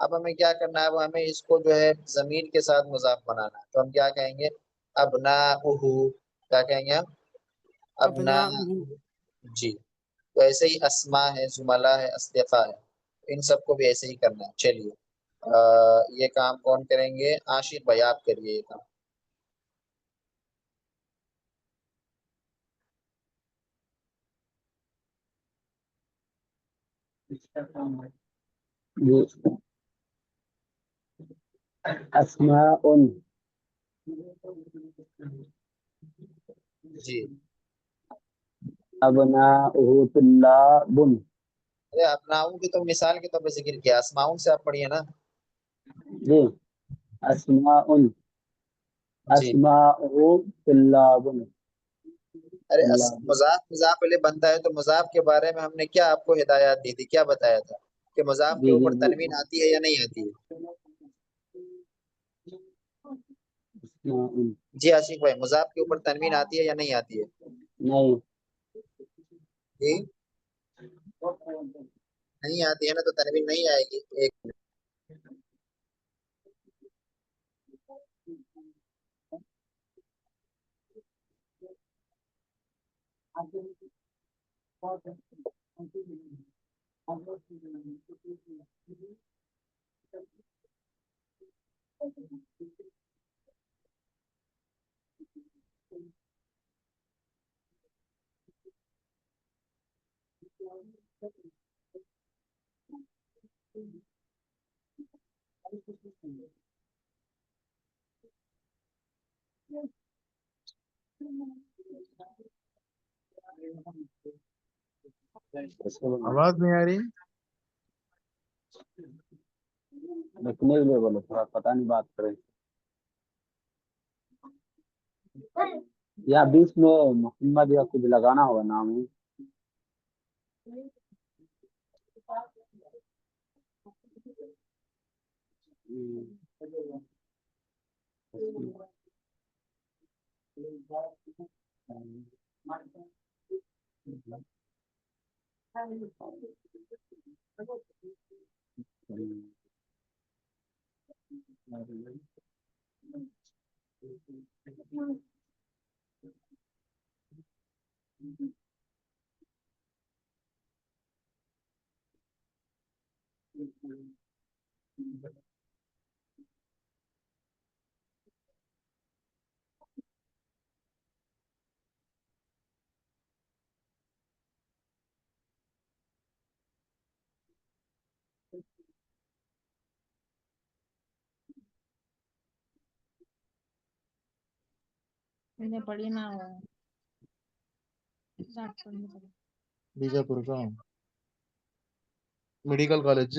اب ہمیں کیا کرنا ہے، اب ہمیں اس کو جو ہے ضمیر کے ساتھ مضاف بنانا ہے، تو ہم کیا کہیں گے، ابناؤہ، کیا کہیں گے ہم، ابنا، ابناؤہ. جی۔ تو ایسے ہی اسما ہے، زملا ہے، اصدقاء ہے، ان سب کو بھی ایسے ہی کرنا ہے۔ چلیے یہ کام کون کریں گے، عاشق بھائی آپ کریے یہ کام۔ اسماء، جی ابناؤہ طلاب، ارے اپناؤں کی تو مثال کے طور پہ ذکر کیا، اسماؤں سے آپ پڑھیے نا۔ جی اسماء، جی اسماؤہ طلاب، ارے طلاب. مضاف مضاف علیہ بنتا ہے تو مضاف کے بارے میں ہم نے کیا آپ کو ہدایات دی تھی، کیا بتایا تھا کہ مضاف کے جی جی اوپر جی تنوین آتی ہے یا نہیں آتی ہے؟ اسماء. جی عاشق بھائی، مضاف کے اوپر تنوین آتی ہے یا نہیں آتی ہے؟ نہیں. جی نہیں آتی ہے نا، تو تنوین نہیں آئے گی۔ ایک آواز نہیں آ رہی؟ رکھنے کے لیے بولو، تھوڑا پتہ نہیں بات کریں یا بیچ میں محمد یا کچھ لگانا ہوگا نام ہی. بیجاپور کا ಮೆಡಿಕಲ್ ಕಾಲೇಜ್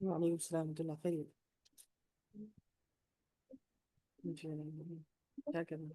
وعلیکم السلام ورحمۃ اللہ، خیریت؟ جی کیا کرنا؟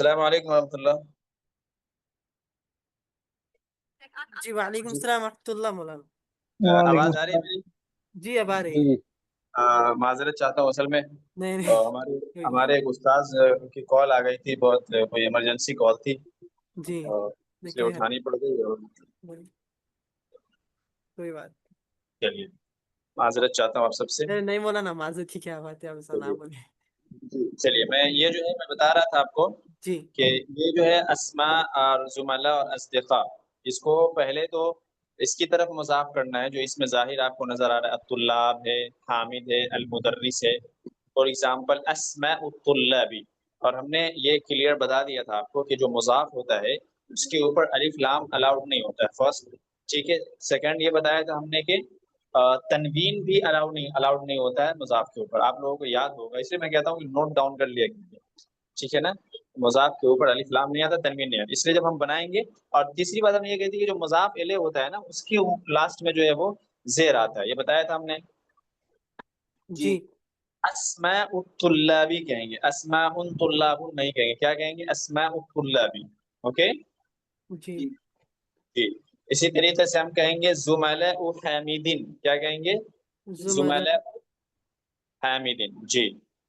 السلام علیکم ورحمۃ اللہ. جی وعلیکم السلام ورحمۃ اللہ مولانا. آواز آ رہی ہے میری؟ جی اب آ رہی جی ہے. جی معذرت چاہتا ہوں، اصل میں نہیں نہیں ہمارے کوئی ہمارے ایک استاذ کی کال آ گئی تھی، بہت کوئی ایمرجنسی کال تھی، جی اس لیے اٹھانی پڑ گئی. اور کوئی بات چلیے معذرت چاہتا ہوں آپ سب سے. نہیں مولانا معذرت کی کیا بات ہے، آپ ایسا نہ بولے. چلیے میں یہ جو ہے میں بتا رہا تھا آپ کو جی کہ یہ جو ہے اسماء اور زملاء اور اصدقاء، اس کو پہلے تو اس کی طرف مضاف کرنا ہے جو اس میں ظاہر آپ کو نظر آ رہا ہے. الطلاب ہے، حامد ہے، المدرس ہے. فار ایگزامپل اسماء الطلابی. اور ہم نے یہ کلیئر بتا دیا تھا آپ کو کہ جو مضاف ہوتا ہے اس کے اوپر الف لام الاؤڈ نہیں ہوتا ہے، فرسٹ. ٹھیک ہے. سیکنڈ یہ بتایا تھا ہم نے کہ تنوین بھی الاؤڈ نہیں ہوتا ہے مضاف کے اوپر. آپ لوگوں کو یاد ہوگا، اس لیے میں کہتا ہوں کہ نوٹ ڈاؤن کر لیا کیجیے. ٹھیک ہے نا. مضاف کے اوپر الف لام نہیں آتا، تنوین نہیں آتا، اس لیے جب ہم بنائیں گے. اور تیسری بات ہم یہ کہتے ہیں کہ جو مضاف الیہ ہوتا ہے نا اس کے لاسٹ میں جو ہے وہ زیر آتا ہے، یہ بتایا تھا ہم نے. جی اسماء الطلابی کہیں گے، اسماء طلاب نہیں کہیں گے. کیا کہیں گے؟ اسماء الطلابی. اوکے جی جی. اسی طریقے سے ہم کہیں گے زملاء حامدین. کیا کہیں گے؟ زملاء حامدین. جی.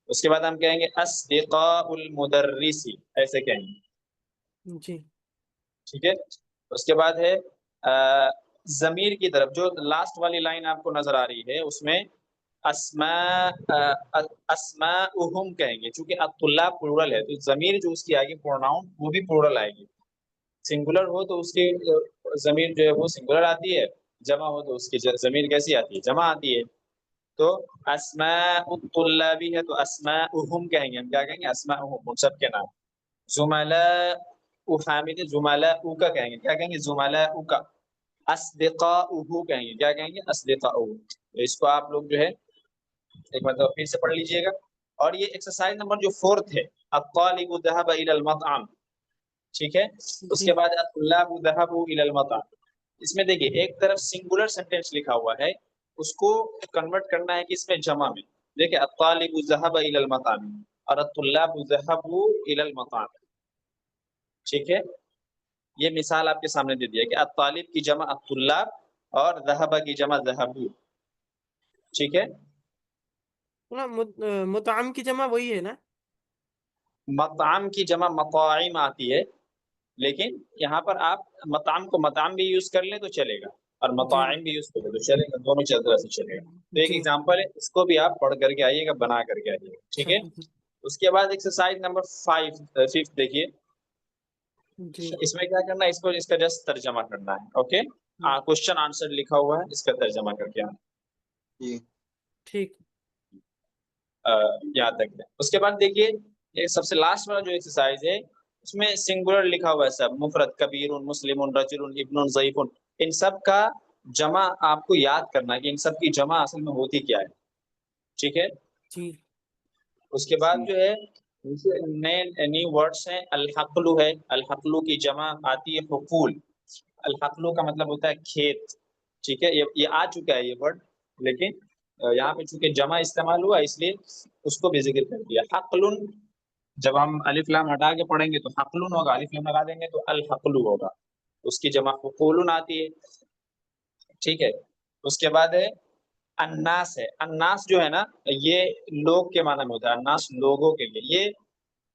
اس کے بعد ہم کہیں گے اصدقاء المدرسی، ایسے کہیں گے. جی ٹھیک ہے. اس کے بعد ہے ضمیر کی طرف جو لاسٹ والی لائن آپ کو نظر آ رہی ہے اس میں اسماءہم کہیں گے، چونکہ الطلاب پلورل ہے تو ضمیر جو اس کی آئے گی پروناؤن وہ بھی پلورل آئے گی. سنگولر ہو تو اس کی ضمیر جو ہے وہ سنگولر آتی ہے، جمع ہو تو اس کی ضمیر کیسی آتی ہے؟ جمع آتی ہے. تو اسماء الطلابی ہے تو اسماءہم کہیں گے. ہم کیا کہیں گے؟ اسماءہم، ان سب کے نام. زملاء حامد، زملاء کا کہیں گے. کیا کہیں گے؟ زملاء کا. اصدقاء کہیں گے. کیا کہیں گے؟ اصدقاء. اس کو آپ لوگ جو ہے ایک مرتبہ پھر سے پڑھ لیجئے گا. اور یہ ایکسرسائز نمبر جو 4 ہے، الطالب ذهب الى المطعم. ٹھیک ہے. اس کے بعد الطلاب ذهبوا الى المطعم. اس میں دیکھیے ایک طرف سنگولر سینٹینس لکھا ہوا ہے، اس کو کنورٹ کرنا ہے کہ اس میں جمع میں. دیکھیں الطالب ذهب الى المطعم اور الطلاب ذهبوا الى المطعم. ٹھیک ہے. یہ مثال آپ کے سامنے دے دیا کہ الطالب کی جمع الطلاب اور ذهب کی جمع ذهبوا. ٹھیک ہے. مطعم کی جمع وہی ہے نا؟ مطعم کی جمع مطاعم آتی ہے، لیکن یہاں پر آپ مطعم کو مطعم بھی یوز کر لیں تو چلے گا اور مطاعم بھی یوز کر لیں تو چلے گا، دونوں طرح سے چلے گا. تو ایک جی ایگزامپل ہے، اس کو بھی آپ پڑھ کر کے آئیے گا، بنا کر کے آئیے گا. ٹھیک ہے. اس کے بعد ایکسرسائز نمبر 5 دیکھیے. جی اس میں کیا کرنا ہے؟ اس کا جسٹ ترجمہ کرنا ہے. اوکے. کوشچن آنسر لکھا ہوا ہے، اس کا ترجمہ کر کے آنا. جی ٹھیک. یاد تک ہے. اس کے بعد دیکھیے یہ سب سے لاسٹ والا جو ایکسرسائز ہے اس میں سنگولر لکھا ہوا ہے، سب مفرد، کبیر، مسلم، رجل، ابن، ضعیف. ان سب کا جمع آپ کو یاد کرنا ہے کہ ان سب کی جمع اصل میں ہوتی کیا ہے. ٹھیک ہے. جی اس کے بعد جو ہے نئے نیو ورڈس ہیں. الحقل ہے، الحقل کی جمع آتی ہے حقول. الحقل کا مطلب ہوتا ہے کھیت. ٹھیک ہے. یہ آ چکا ہے یہ ورڈ، لیکن یہاں پہ چونکہ جمع استعمال ہوا اس لیے اس کو بھی ذکر کر دیا. حقل جب ہم الف لام ہٹا کے پڑھیں گے تو حقل ہوگا، الف لام لگا دیں گے تو الحقل ہوگا. اس کی جمع حقول آتی ہے. ٹھیک ہے. اس کے بعد ہے الناس ہے. الناس جو ہے نا یہ لوگ کے معنی میں ہوتا ہے. الناس لوگوں کے لیے. یہ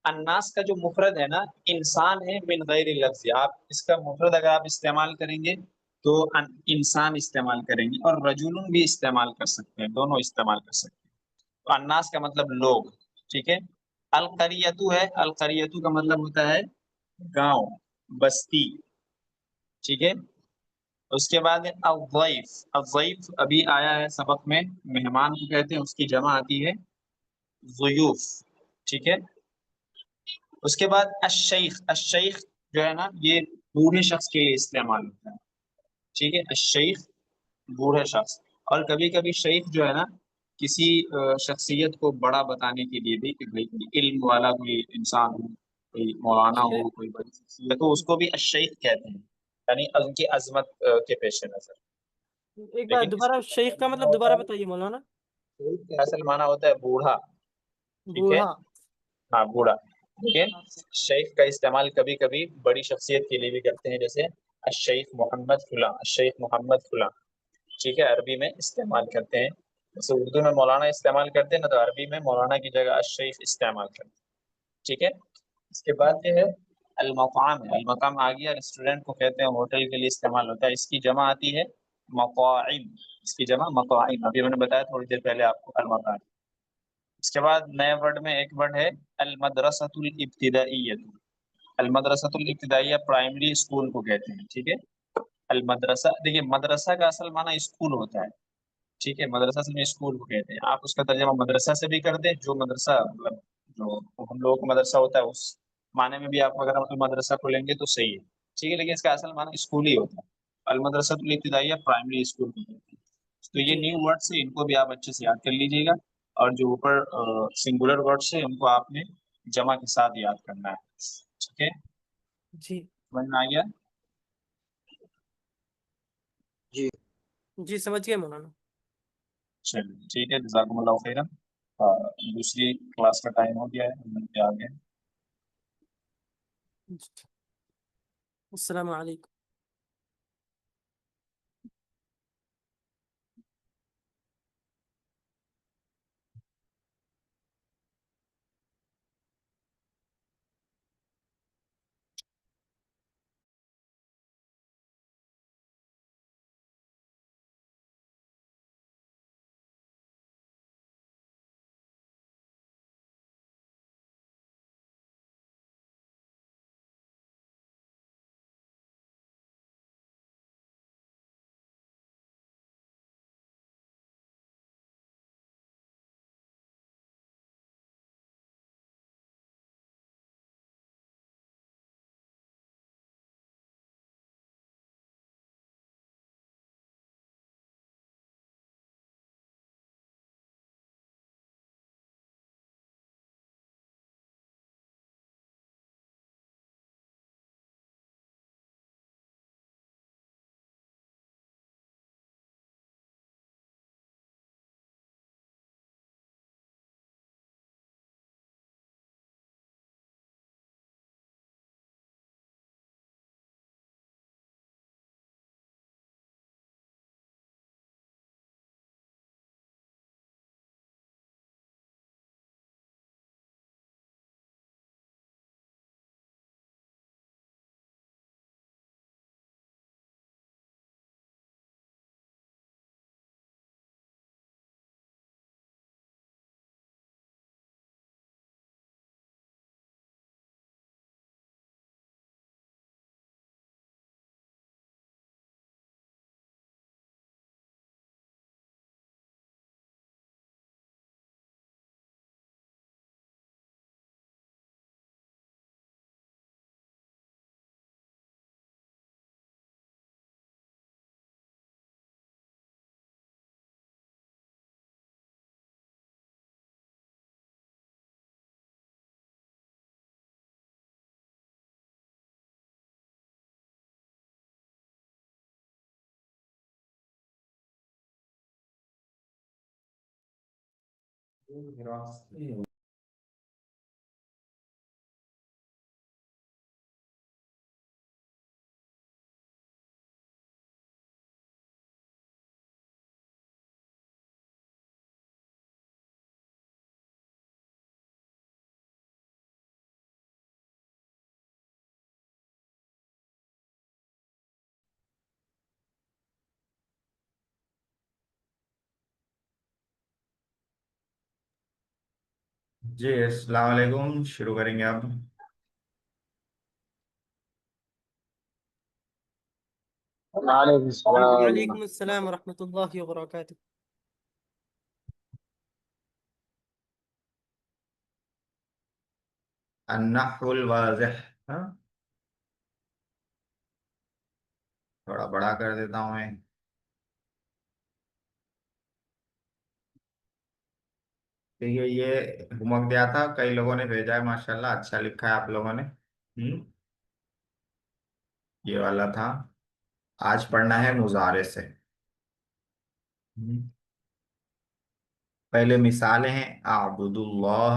الناس کا جو مفرد ہے نا انسان ہے من غیر لفظ. آپ اس کا مفرد اگر آپ استعمال کریں گے تو انسان استعمال کریں گے اور رجل بھی استعمال کر سکتے ہیں، دونوں استعمال کر سکتے ہیں. تو الناس کا مطلب لوگ. ٹھیک ہے. القریتو ہے. القریتو کا مطلب ہوتا ہے گاؤں، بستی. ٹھیک ہے. اس کے بعد الضیف. الضیف ابھی آیا ہے سبق میں، مہمان کو کہتے ہیں، اس کی جمع آتی ہے ضیوف. ٹھیک ہے. اس کے بعد الشیخ. الشیخ جو ہے نا یہ بوڑھے شخص کے لیے استعمال ہوتا ہے. ٹھیک ہے. الشیخ بوڑھا شخص. اور کبھی کبھی شیخ جو ہے نا کسی شخصیت کو بڑا بتانے کے لیے بھی کہ بھائی علم والا کوئی انسان ہو، کوئی مولانا ہو، کوئی بڑی شخصیت ہو، اس کو بھی الشیخ کہتے ہیں، یعنی ان کی عظمت کے پیش نظر. ایک بار دوبارہ شیخ کا مطلب دوبارہ بتائیے مولانا. شیخ کا اصل معنی ہوتا ہے بوڑھا. ٹھیک ہے. بوڑھا. ہاں بوڑھا. لیکن شیخ کا استعمال کبھی کبھی بڑی شخصیت کے لیے بھی کرتے ہیں، جیسے الشیخ محمد فلاں، الشیخ محمد فلاں، ٹھیک ہے، عربی میں استعمال کرتے ہیں، جیسے اردو میں مولانا استعمال کرتے ہیں نا، تو عربی میں مولانا کی جگہ الشیخ استعمال کرتے ہیں، ٹھیک ہے۔ اس کے بعد جو ہے المقام ہے، المقام آ گیا، ریسٹورینٹ کو کہتے ہیں، ہوٹل کے لیے استعمال ہوتا ہے، اس کی جمع آتی ہے مقاعد، اس کی جمع مقاعد، ابھی میں نے بتایا تھوڑی دیر پہلے آپ کو المقام۔ اس کے بعد نئے ورڈ میں ایک ورڈ ہے المدرسۃ الابتدائیہ، المدرسۃ الابتدائیہ پرائمری اسکول کو کہتے ہیں، ٹھیک ہے۔ المدرسہ، دیکھیے مدرسہ کا اصل معنی اسکول ہوتا ہے، ٹھیک ہے، مدرسہ اصل میں اسکول کو کہتے ہیں، آپ اس کا ترجمہ مدرسہ سے بھی کر دیں، جو مدرسہ مطلب جو ہم لوگوں کا مدرسہ ہوتا ہے اس معنی میں بھی آپ اگر مدرسہ کو لیں گے تو صحیح ہے، ٹھیک ہے، لیکن اس کا اصل معنی اسکول ہی ہوتا ہے، المدرسۃ الابتدائیہ پرائمری اسکول کو کہتے ہیں۔ تو یہ جی نیو ورڈس ہیں، ان کو بھی آپ اچھے سے یاد کر لیجیے گا، اور جو اوپر سنگولر ورڈس ہیں ان کو آپ نے جمع کے ساتھ یاد کرنا ہے، ٹھیک ہے، جی سمجھ میں آ گیا؟ جی جی سمجھ گئے مولانا۔ چلیے ٹھیک ہے، جزاکم اللہ خیرا، دوسری کلاس کا ٹائم ہو گیا ہے، ہم ملتے ہیں آگے۔ السلام علیکم۔ جی السلام علیکم، شروع کریں گے آپ۔ وعلیکم السلام وعلیکم السلام ورحمۃ اللہ وبرکاتہ۔ النحو الواضح، ہاں تھوڑا بڑا کر دیتا ہوں میں۔ ٹھیک ہے، یہ ہوم ورک دیا تھا، کئی لوگوں نے بھیجا ہے، ماشاءاللہ اچھا لکھا ہے آپ لوگوں نے۔ یہ والا تھا، آج پڑھنا ہے مضارع سے۔ پہلے مثالیں ہیں، اعبد اللہ،